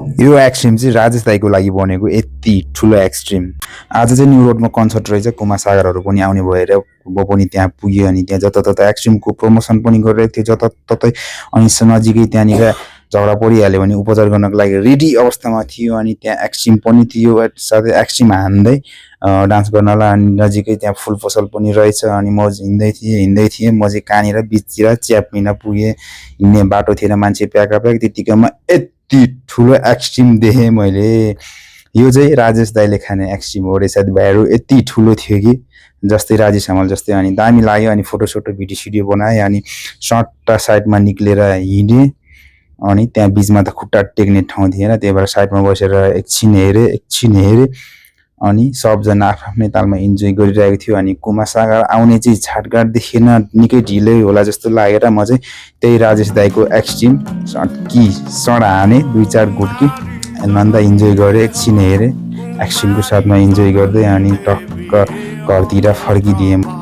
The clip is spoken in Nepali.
यो एक्सट्रिम चाहिँ राजेश दाईको लागि बनेको यति ठुलो एक्सट्रिम। आज चाहिँ न्यु रोडमा कन्सर्ट रहेछ, कुमार सागरहरू पनि आउने भएर म पनि त्यहाँ पुग्यो। अनि त्यहाँ जताततै एक्सट्रिमको प्रमोसन पनि गरिरहेको थियो जताततै। अनि नजिकै त्यहाँनिर झगडा परिहाल्यो भने उपचार गर्नको लागि रेडी अवस्थामा थियो। अनि त्यहाँ एक्सट्रिम पनि थियो, साथै एक्सट्रिम हान्दै डान्स गर्नलाई। अनि नजिकै त्यहाँ फुल पसल पनि रहेछ। अनि म हिँड्दै थिएँ म चाहिँ कहाँनिर बिचतिर च्याप्मिन पुगेँ। हिँड्ने बाटो थिएन, मान्छे प्याकाप्याक। त्यतिकैमा यति ठुलो एक्सट्रिम देखेँ मैले। यो चाहिँ राजेश दाईले खाने एक्सट्रिम हो रहेछ। भाइहरू यति ठुलो थियो कि जस्तै राजेश हमाल जस्तै। अनि दामी लाग्यो। अनि फोटो भिडियो सिडियो बनाएँ। अनि सट्टा साइडमा निक्लेर हिँडेँ। अनि त्यहाँ बिचमा त खुट्टा टेक्ने ठाउँ थिएन, त्यही भएर साइडमा बसेर एकछिन हेरेँ। अनि सबजना आफ्नै तालमा इन्जोय गरिरहेको थियो। अनि कुमार सागर आउने चाहिँ छाटघाट देखेन, निकै ढिलै होला जस्तो लागेर म चाहिँ त्यही राजेश दाईको एक्सट्रिम सडा हाने 2-4 गुटकी। अन्त इन्जोय गरेँ, एकछिन हेरेँ एक्सट्रिमको साथमा इन्जोय गर्दै। अनि टक्क घरतिर फर्किदिएँ।